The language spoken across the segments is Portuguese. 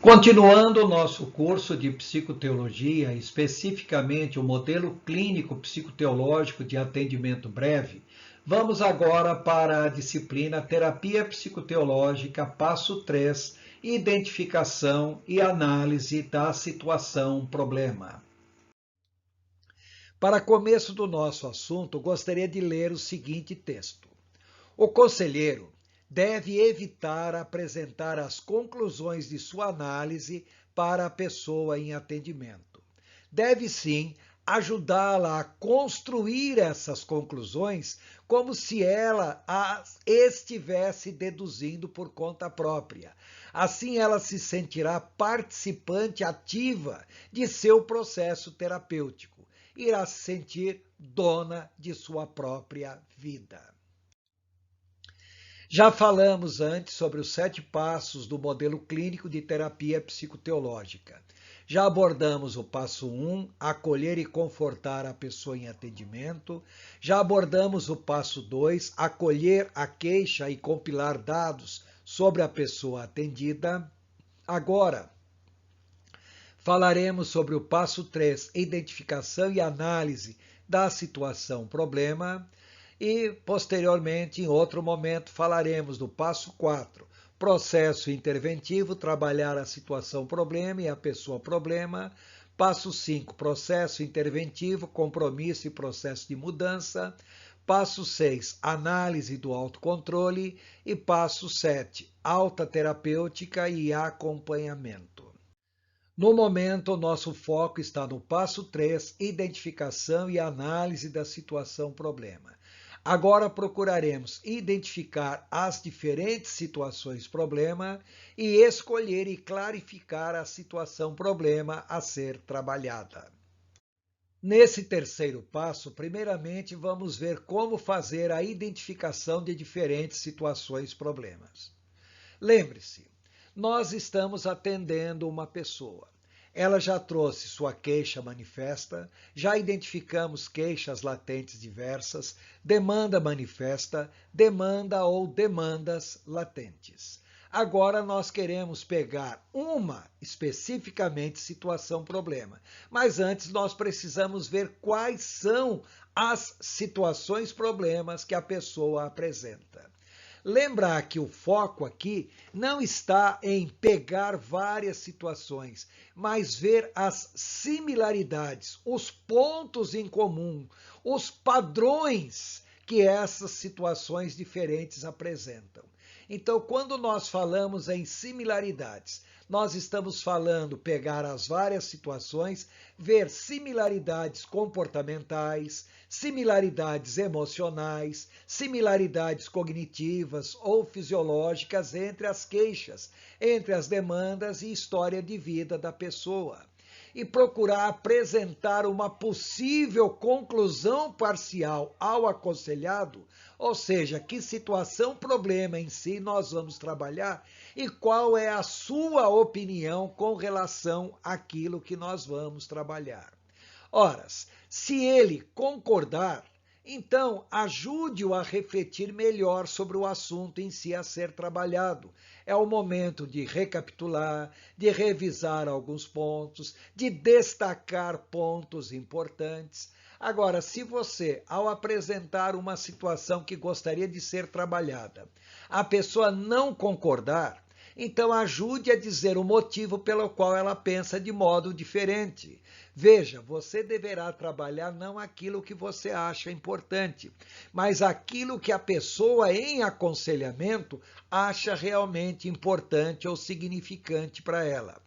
Continuando o nosso curso de psicoteologia, especificamente o modelo clínico psicoteológico de atendimento breve, vamos agora para a disciplina Terapia Psicoteológica, passo 3, identificação e análise da situação problema. Para começo do nosso assunto, gostaria de ler o seguinte texto. O conselheiro deve evitar apresentar as conclusões de sua análise para a pessoa em atendimento. Deve sim ajudá-la a construir essas conclusões como se ela as estivesse deduzindo por conta própria. Assim ela se sentirá participante ativa de seu processo terapêutico. Irá se sentir dona de sua própria vida. Já falamos antes sobre os 7 passos do modelo clínico de terapia psicoteológica. Já abordamos o passo 1, acolher e confortar a pessoa em atendimento. Já abordamos o passo 2, acolher a queixa e compilar dados sobre a pessoa atendida. Agora, falaremos sobre o passo 3, identificação e análise da situação problema. E, posteriormente, em outro momento, falaremos do passo 4, processo interventivo, trabalhar a situação problema e a pessoa problema. Passo 5, processo interventivo, compromisso e processo de mudança. Passo 6, análise do autocontrole. E passo 7, alta terapêutica e acompanhamento. No momento, o nosso foco está no passo 3, identificação e análise da situação problema. Agora procuraremos identificar as diferentes situações problema e escolher e clarificar a situação problema a ser trabalhada. Nesse terceiro passo, primeiramente vamos ver como fazer a identificação de diferentes situações problemas. Lembre-se, nós estamos atendendo uma pessoa. Ela já trouxe sua queixa manifesta, já identificamos queixas latentes diversas, demanda manifesta, demanda ou demandas latentes. Agora nós queremos pegar uma especificamente situação problema, mas antes nós precisamos ver quais são as situações problemas que a pessoa apresenta. Lembrar que o foco aqui não está em pegar várias situações, mas ver as similaridades, os pontos em comum, os padrões que essas situações diferentes apresentam. Então, quando nós falamos em similaridades, nós estamos falando pegar as várias situações, ver similaridades comportamentais, similaridades emocionais, similaridades cognitivas ou fisiológicas entre as queixas, entre as demandas e história de vida da pessoa. E procurar apresentar uma possível conclusão parcial ao aconselhado, ou seja, que situação, problema em si nós vamos trabalhar e qual é a sua opinião com relação àquilo que nós vamos trabalhar. Ora, se ele concordar, então ajude-o a refletir melhor sobre o assunto em si a ser trabalhado. É o momento de recapitular, de revisar alguns pontos, de destacar pontos importantes. Agora, se você, ao apresentar uma situação que gostaria de ser trabalhada, a pessoa não concordar, então ajude a dizer o motivo pelo qual ela pensa de modo diferente. Veja, você deverá trabalhar não aquilo que você acha importante, mas aquilo que a pessoa em aconselhamento acha realmente importante ou significante para ela.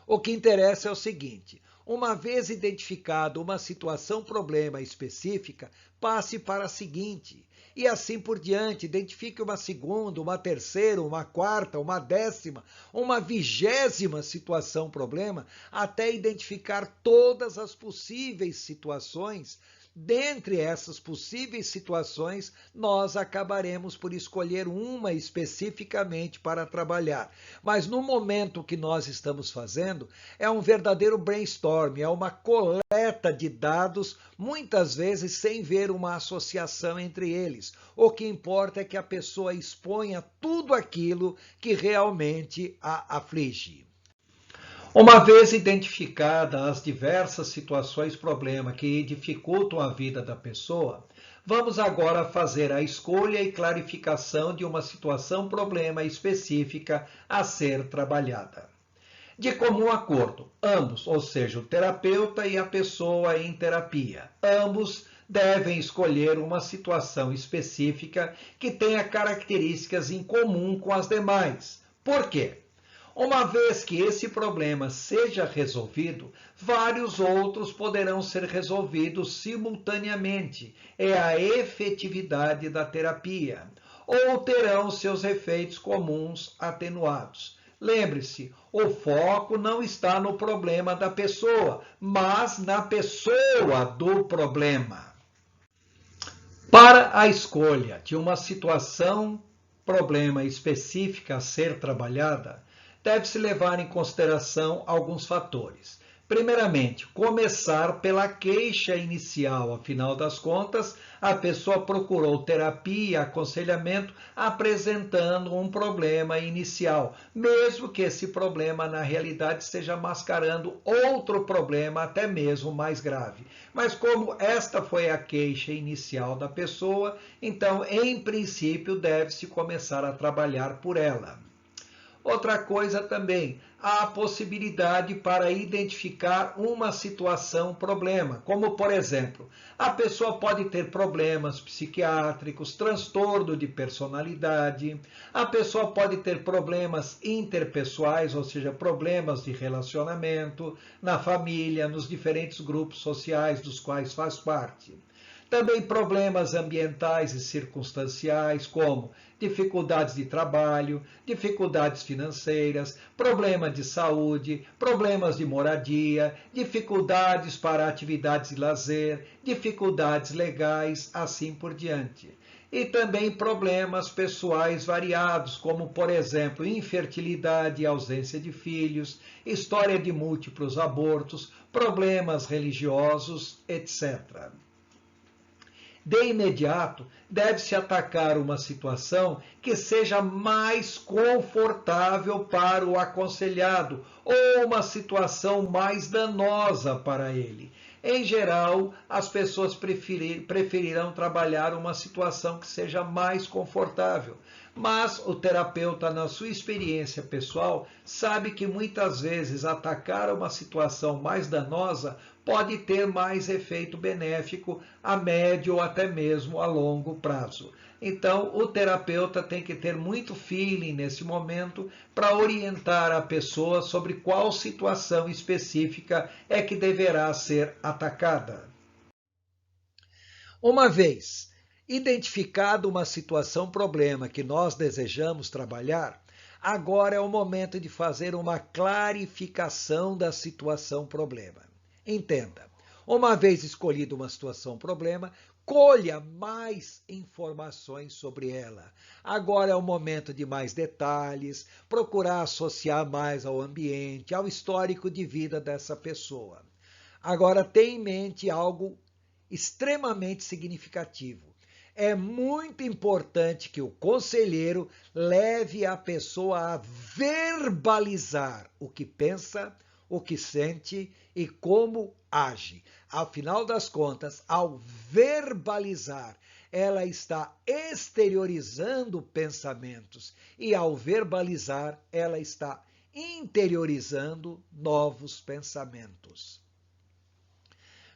O que interessa é o seguinte: uma vez identificado uma situação problema específica, passe para a seguinte. E assim por diante, identifique uma segunda, uma terceira, uma quarta, uma décima, uma 20ª situação problema, até identificar todas as possíveis situações dentre essas possíveis situações, nós acabaremos por escolher uma especificamente para trabalhar. Mas no momento que nós estamos fazendo, é um verdadeiro brainstorm, é uma coleta de dados, muitas vezes sem ver uma associação entre eles. O que importa é que a pessoa exponha tudo aquilo que realmente a aflige. Uma vez identificadas as diversas situações, problema que dificultam a vida da pessoa, vamos agora fazer a escolha e clarificação de uma situação, problema específica a ser trabalhada. De comum acordo, ambos, ou seja, o terapeuta e a pessoa em terapia, ambos devem escolher uma situação específica que tenha características em comum com as demais. Por quê? Uma vez que esse problema seja resolvido, vários outros poderão ser resolvidos simultaneamente. É a efetividade da terapia. Ou terão seus efeitos comuns atenuados. Lembre-se, o foco não está no problema da pessoa, mas na pessoa do problema. Para a escolha de uma situação, problema específica a ser trabalhada, deve-se levar em consideração alguns fatores. Primeiramente, começar pela queixa inicial. Afinal das contas, a pessoa procurou terapia e aconselhamento apresentando um problema inicial, mesmo que esse problema, na realidade, esteja mascarando outro problema, até mesmo mais grave. Mas como esta foi a queixa inicial da pessoa, então, em princípio, deve-se começar a trabalhar por ela. Outra coisa também, há a possibilidade para identificar uma situação, problema, como por exemplo, a pessoa pode ter problemas psiquiátricos, transtorno de personalidade, a pessoa pode ter problemas interpessoais, ou seja, problemas de relacionamento na família, nos diferentes grupos sociais dos quais faz parte. Também problemas ambientais e circunstanciais, como dificuldades de trabalho, dificuldades financeiras, problema de saúde, problemas de moradia, dificuldades para atividades de lazer, dificuldades legais, assim por diante. E também problemas pessoais variados, como, por exemplo, infertilidade e ausência de filhos, história de múltiplos abortos, problemas religiosos, etc. De imediato, deve-se atacar uma situação que seja mais confortável para o aconselhado ou uma situação mais danosa para ele. Em geral, as pessoas preferirão trabalhar uma situação que seja mais confortável. Mas o terapeuta, na sua experiência pessoal, sabe que muitas vezes atacar uma situação mais danosa pode ter mais efeito benéfico a médio ou até mesmo a longo prazo. Então, o terapeuta tem que ter muito feeling nesse momento para orientar a pessoa sobre qual situação específica é que deverá ser atacada. Uma vez identificado uma situação, problema que nós desejamos trabalhar, agora é o momento de fazer uma clarificação da situação, problema. Entenda, uma vez escolhida uma situação, problema, colha mais informações sobre ela. Agora é o momento de mais detalhes, procurar associar mais ao ambiente, ao histórico de vida dessa pessoa. Agora tenha em mente algo extremamente significativo. É muito importante que o conselheiro leve a pessoa a verbalizar o que pensa, o que sente e como age. Afinal das contas, ao verbalizar, ela está exteriorizando pensamentos e ao verbalizar, ela está interiorizando novos pensamentos.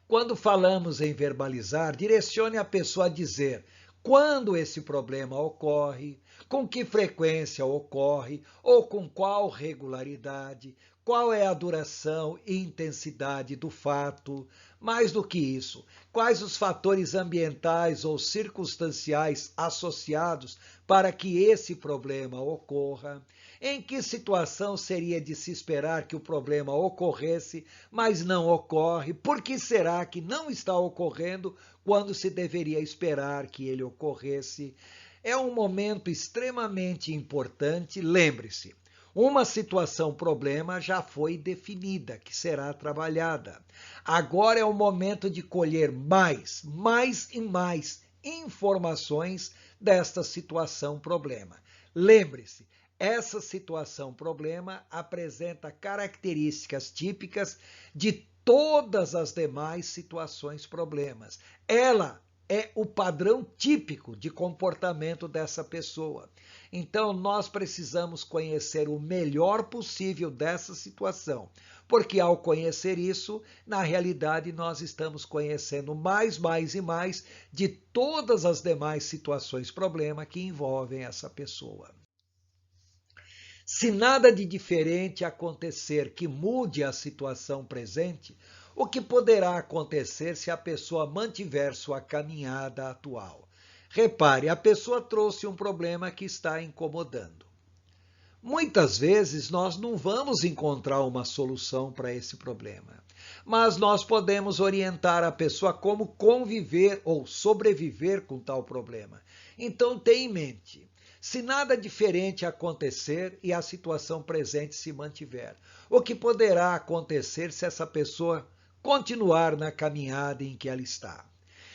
Quando falamos em verbalizar, direcione a pessoa a dizer quando esse problema ocorre, com que frequência ocorre ou com qual regularidade, qual é a duração e intensidade do fato. Mais do que isso, quais os fatores ambientais ou circunstanciais associados para que esse problema ocorra. Em que situação seria de se esperar que o problema ocorresse, mas não ocorre? Por que será que não está ocorrendo quando se deveria esperar que ele ocorresse? É um momento extremamente importante, lembre-se. Uma situação problema já foi definida, que será trabalhada. Agora é o momento de colher mais e mais informações desta situação problema. Lembre-se, essa situação problema apresenta características típicas de todas as demais situações problemas. Ela é o padrão típico de comportamento dessa pessoa. Então, nós precisamos conhecer o melhor possível dessa situação, porque ao conhecer isso, na realidade, nós estamos conhecendo mais e mais de todas as demais situações problema que envolvem essa pessoa. Se nada de diferente acontecer que mude a situação presente, o que poderá acontecer se a pessoa mantiver sua caminhada atual? Repare, a pessoa trouxe um problema que está incomodando. Muitas vezes nós não vamos encontrar uma solução para esse problema, mas nós podemos orientar a pessoa como conviver ou sobreviver com tal problema. Então tenha em mente, se nada diferente acontecer e a situação presente se mantiver, o que poderá acontecer se essa pessoa continuar na caminhada em que ela está?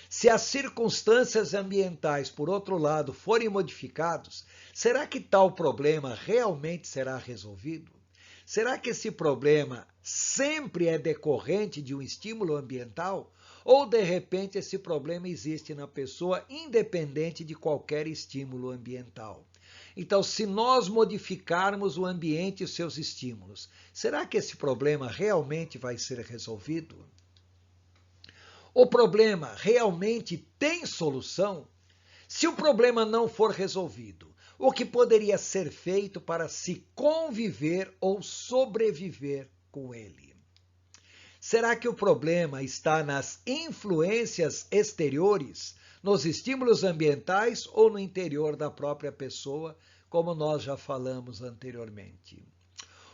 Se as circunstâncias ambientais, por outro lado, forem modificados, será que tal problema realmente será resolvido? Será que esse problema sempre é decorrente de um estímulo ambiental? Ou, de repente, esse problema existe na pessoa independente de qualquer estímulo ambiental? Então, se nós modificarmos o ambiente e os seus estímulos, será que esse problema realmente vai ser resolvido? O problema realmente tem solução? Se o problema não for resolvido, o que poderia ser feito para se conviver ou sobreviver com ele? Será que o problema está nas influências exteriores, nos estímulos ambientais ou no interior da própria pessoa, como nós já falamos anteriormente?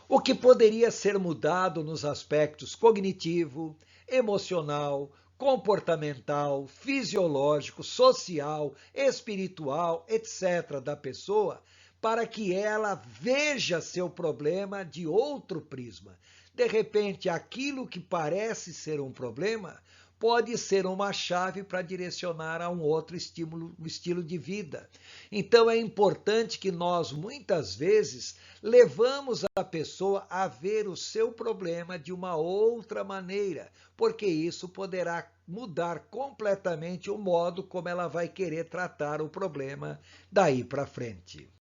O que poderia ser mudado nos aspectos cognitivo, emocional, comportamental, fisiológico, social, espiritual, etc., da pessoa, para que ela veja seu problema de outro prisma. De repente, aquilo que parece ser um problema pode ser uma chave para direcionar a um outro estilo de vida. Então é importante que nós, muitas vezes, levamos a pessoa a ver o seu problema de uma outra maneira, porque isso poderá mudar completamente o modo como ela vai querer tratar o problema daí para frente.